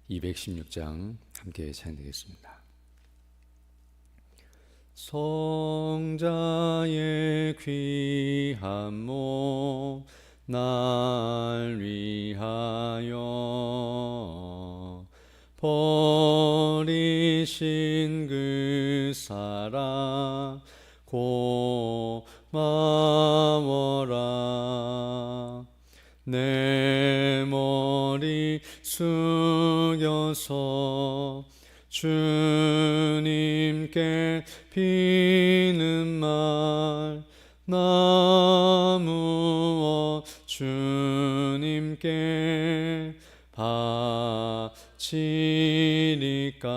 216장 함께 찬양드리겠습니다. 성자의 귀한 몸 날 위하여 버리신 그 사랑 고마워라. 내 머리 숙여서 주님께 비는 말 나무어 주님께 바치리까.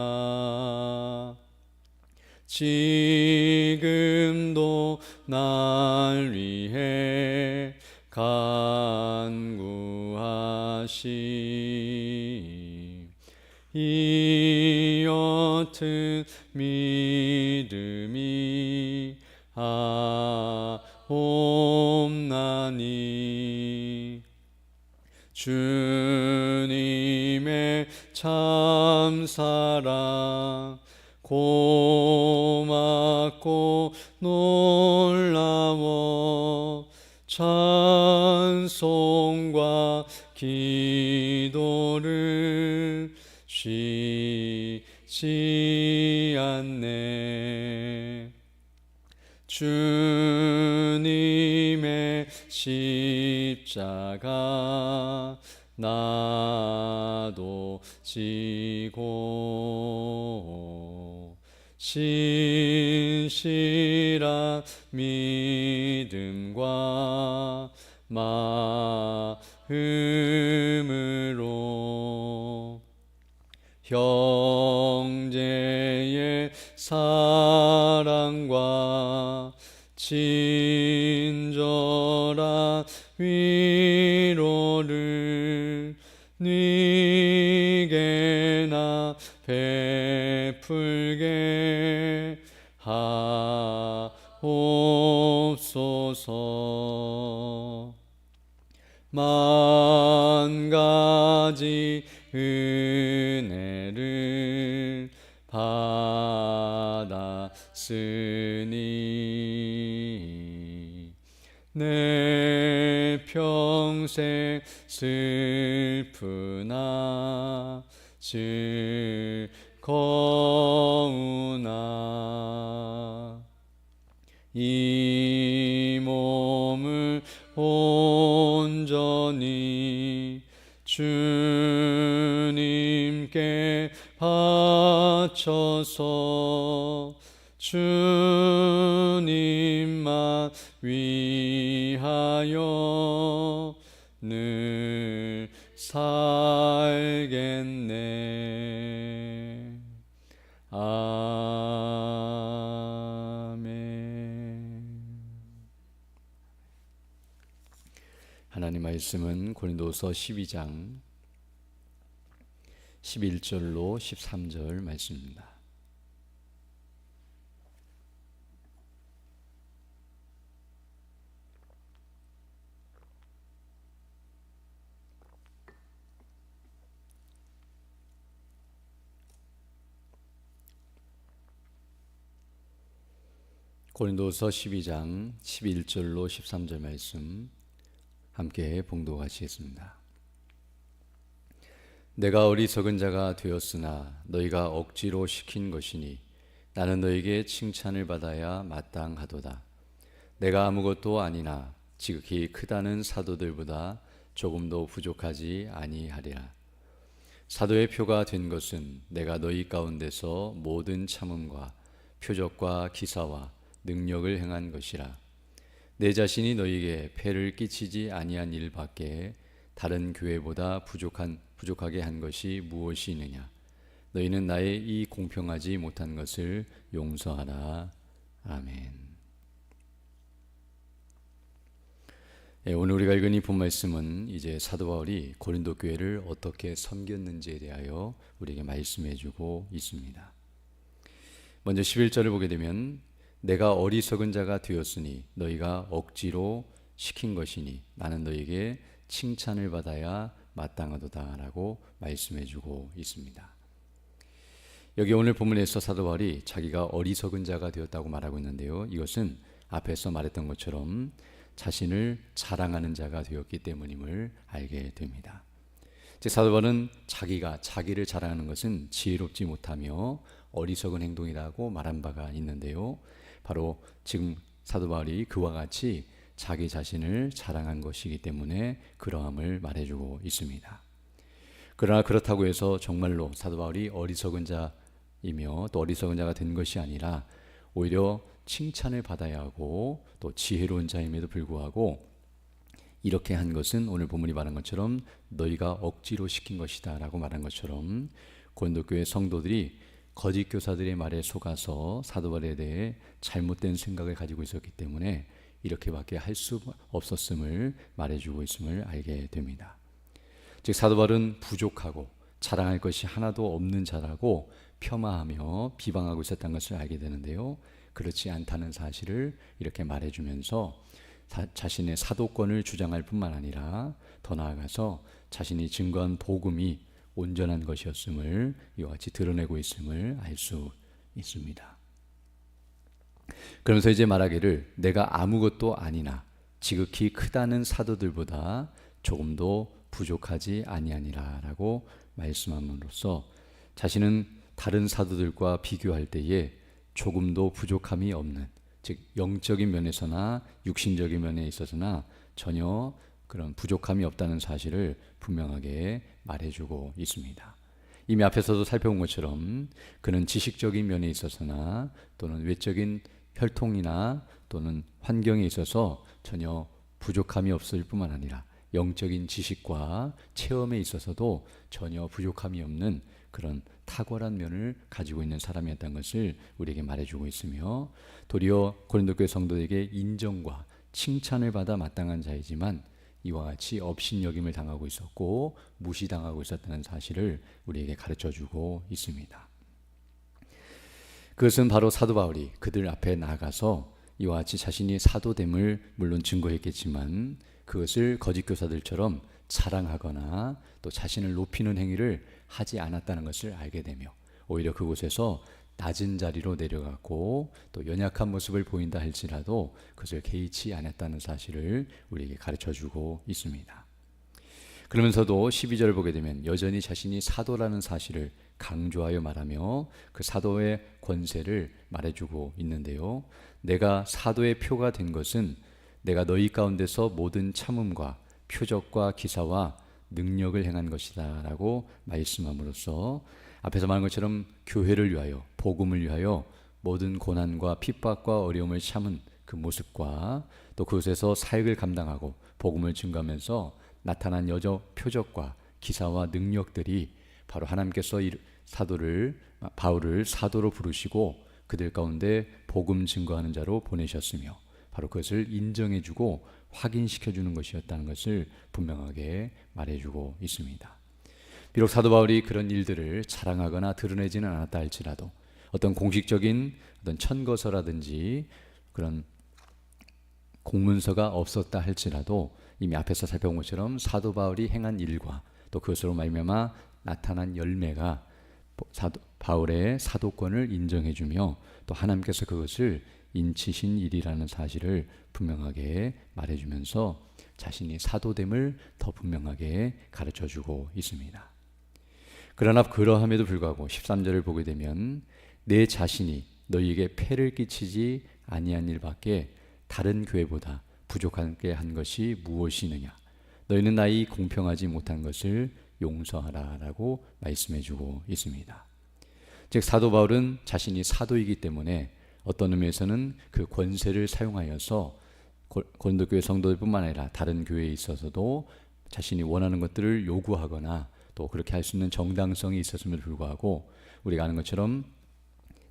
지금도 날 위해 간구하시 이 옅은 믿음이 하옵나니. 주님의 참사랑 고맙고 놀라워 찬송과 기도를 쉬지 않네. 주님의 십자가 나도 지고 신실한 믿음과 마음으로 형제의 사랑과 친절한 위로를 네게나 베풀게 하옵소서. 만 가지 은혜를 받았으니 내 평생 슬프나 즐거우나 이 몸을 온전히 주님께 바쳐서 주님만 위하여 늘 살겠네. 아멘. 하나님 말씀은 고린도서 12장 11절로 13절 말씀입니다. 고린도서 12장 11절로 13절 말씀 함께 봉독하시겠습니다. 내가 어리석은 자가 되었으나 너희가 억지로 시킨 것이니 나는 너희에게 칭찬을 받아야 마땅하도다. 내가 아무것도 아니나 지극히 크다는 사도들보다 조금도 부족하지 아니하리라. 사도의 표가 된 것은 내가 너희 가운데서 모든 참음과 표적과 기사와 능력을 행한 것이라. 내 자신이 너희에게 폐를 끼치지 아니한 일밖에 다른 교회보다 부족하게 한 것이 무엇이 있느냐. 너희는 나의 이 공평하지 못한 것을 용서하라. 아멘. 오늘 우리가 읽은 이 본 말씀은 이제 사도 바울이 고린도 교회를 어떻게 섬겼는지에 대하여 우리에게 말씀해 주고 있습니다. 먼저 11절을 보게 되면 내가 어리석은 자가 되었으니 너희가 억지로 시킨 것이니 나는 너희에게 칭찬을 받아야 마땅하도다라고 말씀해 주고 있습니다. 여기 오늘 본문에서 사도 바울이 자기가 어리석은 자가 되었다고 말하고 있는데요. 이것은 앞에서 말했던 것처럼 자신을 자랑하는 자가 되었기 때문임을 알게 됩니다. 즉 사도 바울은 자기가 자기를 자랑하는 것은 지혜롭지 못하며 어리석은 행동이라고 말한 바가 있는데요. 바로 지금 사도 바울이 그와 같이 자기 자신을 자랑한 것이기 때문에 그러함을 말해주고 있습니다. 그러나 그렇다고 해서 정말로 사도 바울이 어리석은 자이며 또 어리석은 자가 된 것이 아니라 오히려 칭찬을 받아야 하고 또 지혜로운 자임에도 불구하고 이렇게 한 것은 오늘 본문이 말한 것처럼 너희가 억지로 시킨 것이다 라고 말한 것처럼 고린도 교회 성도들이 거짓 교사들의 말에 속아서 사도 바울에 대해 잘못된 생각을 가지고 있었기 때문에 이렇게밖에 할 수 없었음을 말해주고 있음을 알게 됩니다. 즉 사도 바울은 부족하고 자랑할 것이 하나도 없는 자라고 폄하하며 비방하고 있었던 것을 알게 되는데요. 그렇지 않다는 사실을 이렇게 말해주면서 자신의 사도권을 주장할 뿐만 아니라 더 나아가서 자신이 증거한 복음이 온전한 것이었음을 이와 같이 드러내고 있음을 알 수 있습니다. 그러면서 이제 말하기를 내가 아무것도 아니나 지극히 크다는 사도들보다 조금도 부족하지 아니하니라 라고 말씀함으로써 자신은 다른 사도들과 비교할 때에 조금도 부족함이 없는, 즉 영적인 면에서나 육신적인 면에 있어서나 전혀 그런 부족함이 없다는 사실을 분명하게 말해주고 있습니다. 이미 앞에서도 살펴본 것처럼 그는 지식적인 면에 있어서나 또는 외적인 혈통이나 또는 환경에 있어서 전혀 부족함이 없을 뿐만 아니라 영적인 지식과 체험에 있어서도 전혀 부족함이 없는 그런 탁월한 면을 가지고 있는 사람이었다는 것을 우리에게 말해주고 있으며 도리어 고린도 교회 성도에게 인정과 칭찬을 받아 마땅한 자이지만 이와 같이 업신여김을 당하고 있었고 무시당하고 있었다는 사실을 우리에게 가르쳐주고 있습니다. 그것은 바로 사도 바울이 그들 앞에 나가서 이와 같이 자신이 사도됨을 물론 증거했겠지만 그것을 거짓 교사들처럼 자랑하거나 또 자신을 높이는 행위를 하지 않았다는 것을 알게 되며 오히려 그곳에서 낮은 자리로 내려갔고 또 연약한 모습을 보인다 할지라도 그것을 개의치 않았다는 사실을 우리에게 가르쳐주고 있습니다. 그러면서도 12절을 보게 되면 여전히 자신이 사도라는 사실을 강조하여 말하며 그 사도의 권세를 말해주고 있는데요. 내가 사도의 표가 된 것은 내가 너희 가운데서 모든 참음과 표적과 기사와 능력을 행한 것이다 라고 말씀함으로써 앞에서 말한 것처럼 교회를 위하여 복음을 위하여 모든 고난과 핍박과 어려움을 참은 그 모습과 또 그곳에서 사역을 감당하고 복음을 증거하면서 나타난 여러 표적과 기사와 능력들이 바로 하나님께서 바울을 사도로 부르시고 그들 가운데 복음 증거하는 자로 보내셨으며 바로 그것을 인정해주고 확인시켜주는 것이었다는 것을 분명하게 말해주고 있습니다. 비록 사도 바울이 그런 일들을 자랑하거나 드러내지는 않았다 할지라도 어떤 공식적인 어떤 천거서라든지 그런 공문서가 없었다 할지라도 이미 앞에서 살펴본 것처럼 사도 바울이 행한 일과 또 그것으로 말미암아 나타난 열매가 바울의 사도권을 인정해주며 또 하나님께서 그것을 인치신 일이라는 사실을 분명하게 말해주면서 자신이 사도됨을 더 분명하게 가르쳐주고 있습니다. 그러나 그러함에도 불구하고 13절을 보게 되면 내 자신이 너희에게 폐를 끼치지 아니한 일밖에 다른 교회보다 부족하게 한 것이 무엇이느냐 너희는 나의 공평하지 못한 것을 용서하라 라고 말씀해주고 있습니다. 즉 사도 바울은 자신이 사도이기 때문에 어떤 의미에서는 그 권세를 사용하여서 고린도 교회 성도들뿐만 아니라 다른 교회에 있어서도 자신이 원하는 것들을 요구하거나 또 그렇게 할 수 있는 정당성이 있었음에도 불구하고 우리가 아는 것처럼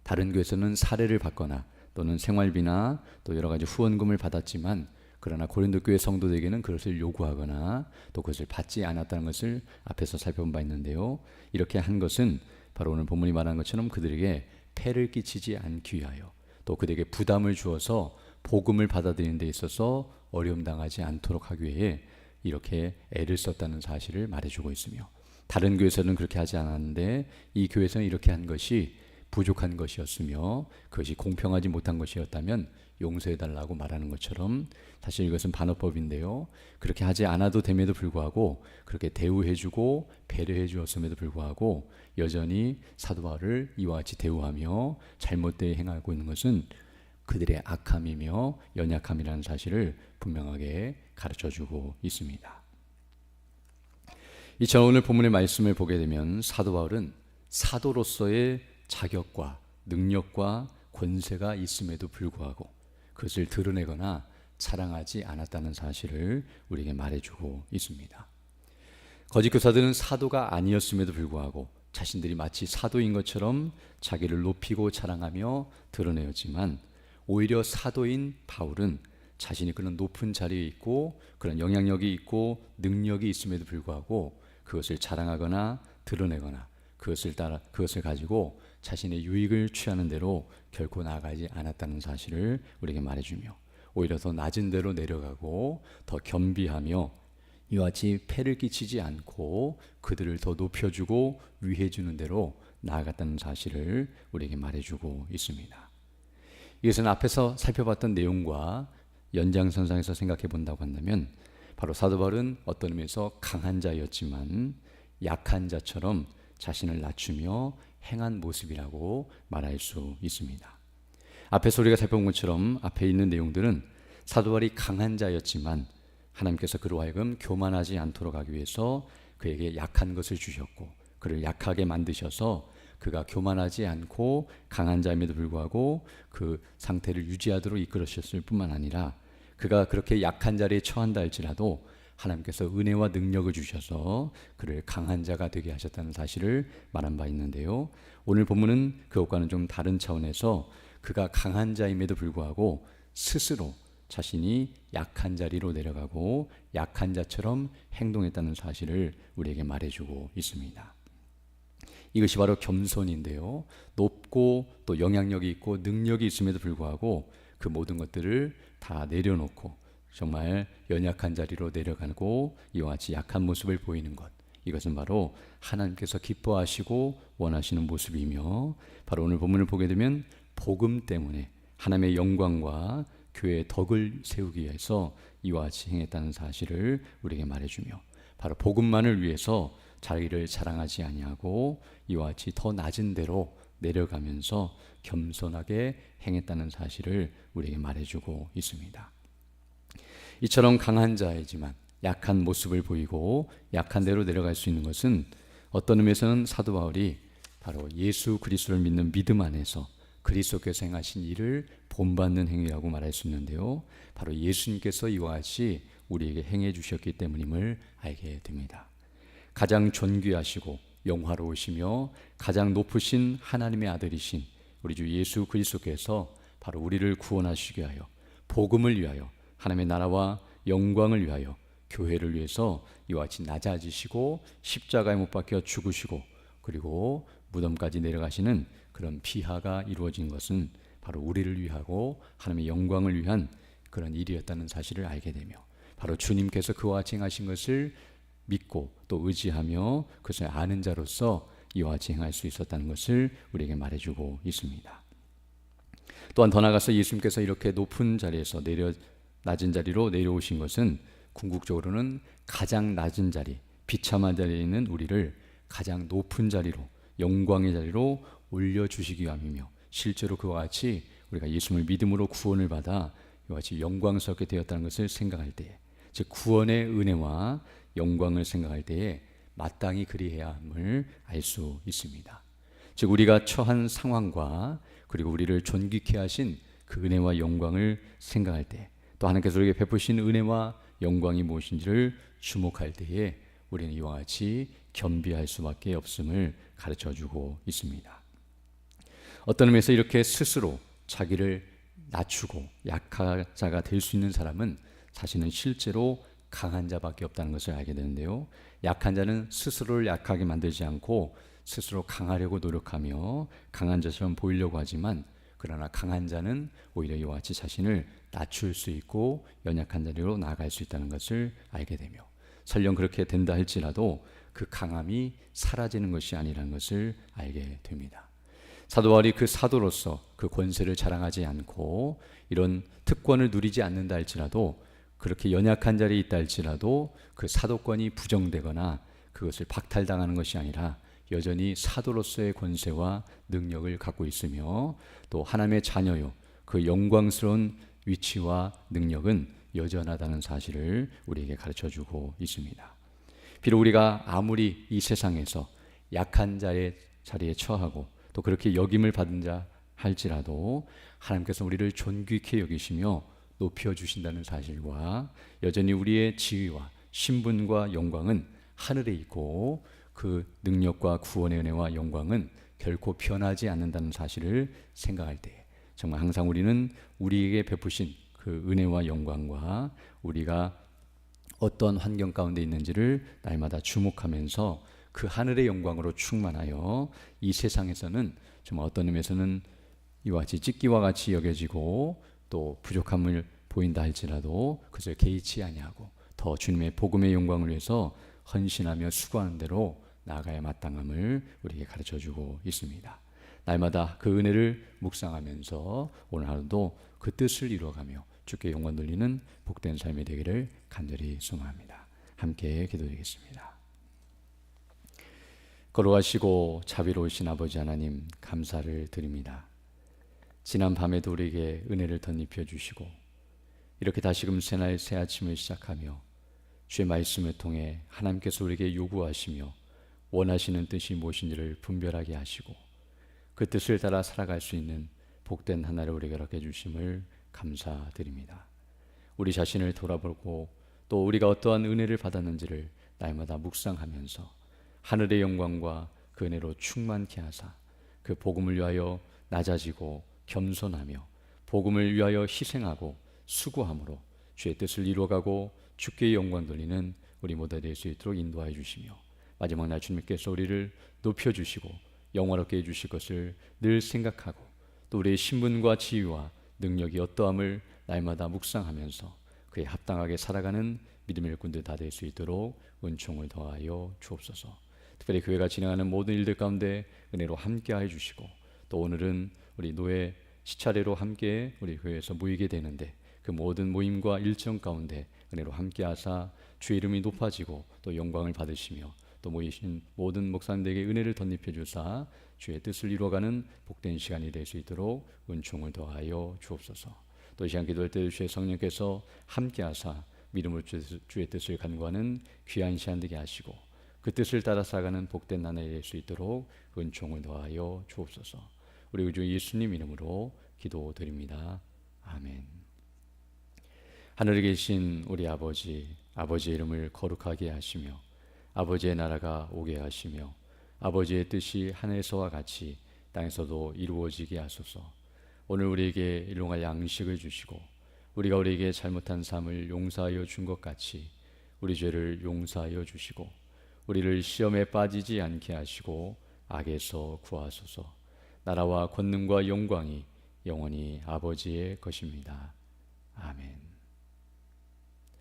다른 교회에서는 사례를 받거나 또는 생활비나 또 여러 가지 후원금을 받았지만 그러나 고린도 교회 성도들에게는 그것을 요구하거나 또 그것을 받지 않았다는 것을 앞에서 살펴본 바 있는데요. 이렇게 한 것은 바로 오늘 본문이 말한 것처럼 그들에게 폐를 끼치지 않기 위하여 또 그들에게 부담을 주어서 복음을 받아들이는 데 있어서 어려움 당하지 않도록 하기 위해 이렇게 애를 썼다는 사실을 말해주고 있으며, 다른 교회에서는 그렇게 하지 않았는데 이 교회에서는 이렇게 한 것이 부족한 것이었으며 그것이 공평하지 못한 것이었다면 용서해달라고 말하는 것처럼, 사실 이것은 반어법인데요, 그렇게 하지 않아도 됨에도 불구하고 그렇게 대우해주고 배려해 주었음에도 불구하고 여전히 사도 바울을 이와 같이 대우하며 잘못되게 행하고 있는 것은 그들의 악함이며 연약함이라는 사실을 분명하게 가르쳐주고 있습니다. 이처럼 오늘 본문의 말씀을 보게 되면 사도 바울은 사도로서의 자격과 능력과 권세가 있음에도 불구하고 그것을 드러내거나 자랑하지 않았다는 사실을 우리에게 말해주고 있습니다. 거짓 교사들은 사도가 아니었음에도 불구하고 자신들이 마치 사도인 것처럼 자기를 높이고 자랑하며 드러내었지만, 오히려 사도인 바울은 자신이 그런 높은 자리에 있고 그런 영향력이 있고 능력이 있음에도 불구하고 그것을 자랑하거나 드러내거나 그것을 가지고 자신의 유익을 취하는 대로 결코 나아가지 않았다는 사실을 우리에게 말해주며, 오히려 더 낮은 데로 내려가고 더 겸비하며 이와 같이 폐를 끼치지 않고 그들을 더 높여주고 위해주는 대로 나아갔다는 사실을 우리에게 말해주고 있습니다. 이것은 앞에서 살펴봤던 내용과 연장선상에서 생각해 본다고 한다면, 바로 사도 바울은 어떤 의미에서 강한 자였지만 약한 자처럼 자신을 낮추며 행한 모습이라고 말할 수 있습니다. 앞에서 우리가 살펴본 것처럼 앞에 있는 내용들은 사도 바울이 강한 자였지만 하나님께서 그로 하여금 교만하지 않도록 하기 위해서 그에게 약한 것을 주셨고 그를 약하게 만드셔서 그가 교만하지 않고 강한 자임에도 불구하고 그 상태를 유지하도록 이끌으셨을 뿐만 아니라, 그가 그렇게 약한 자리에 처한다 할지라도 하나님께서 은혜와 능력을 주셔서 그를 강한 자가 되게 하셨다는 사실을 말한 바 있는데요, 오늘 본문은 그것과는 좀 다른 차원에서 그가 강한 자임에도 불구하고 스스로 자신이 약한 자리로 내려가고 약한 자처럼 행동했다는 사실을 우리에게 말해주고 있습니다. 이것이 바로 겸손인데요, 높고 또 영향력이 있고 능력이 있음에도 불구하고 그 모든 것들을 다 내려놓고 정말 연약한 자리로 내려가고 이와 같이 약한 모습을 보이는 것, 이것은 바로 하나님께서 기뻐하시고 원하시는 모습이며, 바로 오늘 본문을 보게 되면 복음 때문에 하나님의 영광과 교회의 덕을 세우기 위해서 이와 같이 행했다는 사실을 우리에게 말해주며, 바로 복음만을 위해서 자기를 자랑하지 아니하고 이와 같이 더 낮은 데로 내려가면서 겸손하게 행했다는 사실을 우리에게 말해주고 있습니다. 이처럼 강한 자이지만 약한 모습을 보이고 약한 데로 내려갈 수 있는 것은 어떤 의미에서는 사도 바울이 바로 예수 그리스도를 믿는 믿음 안에서 그리스도께서 행하신 일을 본받는 행위라고 말할 수 있는데요, 바로 예수님께서 이와 같이 우리에게 행해 주셨기 때문임을 알게 됩니다. 가장 존귀하시고 영화로우시며 가장 높으신 하나님의 아들이신 우리 주 예수 그리스도께서 바로 우리를 구원하시기 위하여, 복음을 위하여, 하나님의 나라와 영광을 위하여, 교회를 위해서 이와 같이 낮아지시고 십자가에 못 박혀 죽으시고 그리고 무덤까지 내려가시는 그런 비하가 이루어진 것은 바로 우리를 위하고 하나님의 영광을 위한 그런 일이었다는 사실을 알게 되며, 바로 주님께서 그와 같이 행하신 것을 믿고 또 의지하며 그것을 아는 자로서 이와 같이 행할 수 있었다는 것을 우리에게 말해주고 있습니다. 또한 더 나아가서 예수님께서 이렇게 높은 자리에서 낮은 자리로 내려오신 것은 궁극적으로는 가장 낮은 자리, 비참한 자리에 있는 우리를 가장 높은 자리로, 영광의 자리로 올려주시기 위함이며, 실제로 그와 같이 우리가 예수님을 믿음으로 구원을 받아 이와 같이 영광스럽게 되었다는 것을 생각할 때에, 즉 구원의 은혜와 영광을 생각할 때에 마땅히 그리해야 함을 알 수 있습니다. 즉 우리가 처한 상황과 그리고 우리를 존귀케 하신 그 은혜와 영광을 생각할 때, 또 하나님께서 우리에게 베푸신 은혜와 영광이 무엇인지를 주목할 때에 우리는 이와 같이 겸비할 수밖에 없음을 가르쳐주고 있습니다. 어떤 의미에서 이렇게 스스로 자기를 낮추고 약한 자가 될 수 있는 사람은 사실은 실제로 강한 자밖에 없다는 것을 알게 되는데요, 약한 자는 스스로를 약하게 만들지 않고 스스로 강하려고 노력하며 강한 자처럼 보이려고 하지만, 그러나 강한 자는 오히려 이와 같이 자신을 낮출 수 있고 연약한 자리로 나아갈 수 있다는 것을 알게 되며, 설령 그렇게 된다 할지라도 그 강함이 사라지는 것이 아니라는 것을 알게 됩니다. 사도 바울이 그 사도로서 그 권세를 자랑하지 않고 이런 특권을 누리지 않는다 할지라도, 그렇게 연약한 자리에 있다 할지라도 그 사도권이 부정되거나 그것을 박탈당하는 것이 아니라 여전히 사도로서의 권세와 능력을 갖고 있으며, 또 하나님의 자녀요 그 영광스러운 위치와 능력은 여전하다는 사실을 우리에게 가르쳐주고 있습니다. 비록 우리가 아무리 이 세상에서 약한 자리에 처하고 또 그렇게 여김을 받은 자 할지라도 하나님께서 우리를 존귀케 여기시며 높여주신다는 사실과, 여전히 우리의 지위와 신분과 영광은 하늘에 있고 그 능력과 구원의 은혜와 영광은 결코 변하지 않는다는 사실을 생각할 때 정말 항상 우리는 우리에게 베푸신 그 은혜와 영광과 우리가 어떤 환경 가운데 있는지를 날마다 주목하면서 그 하늘의 영광으로 충만하여 이 세상에서는 정말 어떤 의미에서는 이와 같이 찢기와 같이 여겨지고 또 부족함을 보인다 할지라도 그것을 개의치 아니하고 더 주님의 복음의 영광을 위해서 헌신하며 수고하는 대로 나아가야 마땅함을 우리에게 가르쳐주고 있습니다. 날마다 그 은혜를 묵상하면서 오늘 하루도 그 뜻을 이루어가며 주께 영광 돌리는 복된 삶이 되기를 간절히 소망합니다. 함께 기도드리겠습니다. 걸어가시고 자비로우신 아버지 하나님, 감사를 드립니다. 지난 밤에도 우리에게 은혜를 덧입혀 주시고 이렇게 다시금 새날 새 아침을 시작하며 주의 말씀을 통해 하나님께서 우리에게 요구하시며 원하시는 뜻이 무엇인지를 분별하게 하시고 그 뜻을 따라 살아갈 수 있는 복된 하나를 우리에게 허락해 주심을 감사드립니다. 우리 자신을 돌아보고 또 우리가 어떠한 은혜를 받았는지를 날마다 묵상하면서 하늘의 영광과 그 은혜로 충만케 하사 그 복음을 위하여 낮아지고 겸손하며 복음을 위하여 희생하고 수고함으로 주의 뜻을 이루어가고 주께 영광 돌리는 우리 모두 될 수 있도록 인도하여 주시며, 마지막 날 주님께서 우리를 높여주시고 영화롭게 해주실 것을 늘 생각하고 또 우리의 신분과 지위와 능력이 어떠함을 날마다 묵상하면서 그에 합당하게 살아가는 믿음의 일꾼들 다 될 수 있도록 은총을 더하여 주옵소서. 특별히 교회가 진행하는 모든 일들 가운데 은혜로 함께하여 주시고, 또 오늘은 우리 노예 시차례로 함께 우리 교회에서 모이게 되는데 그 모든 모임과 일정 가운데 은혜로 함께하사 주의 이름이 높아지고 또 영광을 받으시며 또 모이신 모든 목사님들에게 은혜를 덧입혀 주사 주의 뜻을 이루어가는 복된 시간이 될 수 있도록 은총을 더하여 주옵소서. 또 이 시간 기도할 때 주의 성령께서 함께하사 믿음으로 주의 뜻을 간구하는 귀한 시간 되게 하시고 그 뜻을 따라 살아가는 복된 나날이 될 수 있도록 은총을 더하여 주옵소서. 우리 구주 예수님 이름으로 기도드립니다. 아멘. 하늘에 계신 우리 아버지, 아버지의 이름을 거룩하게 하시며 아버지의 나라가 오게 하시며 아버지의 뜻이 하늘에서와 같이 땅에서도 이루어지게 하소서. 오늘 우리에게 일용할 양식을 주시고 우리가 우리에게 잘못한 삶을 용서하여 준 것 같이 우리 죄를 용서하여 주시고 우리를 시험에 빠지지 않게 하시고 악에서 구하소서. 나라와 권능과 영광이 영원히 아버지의 것입니다. 아멘.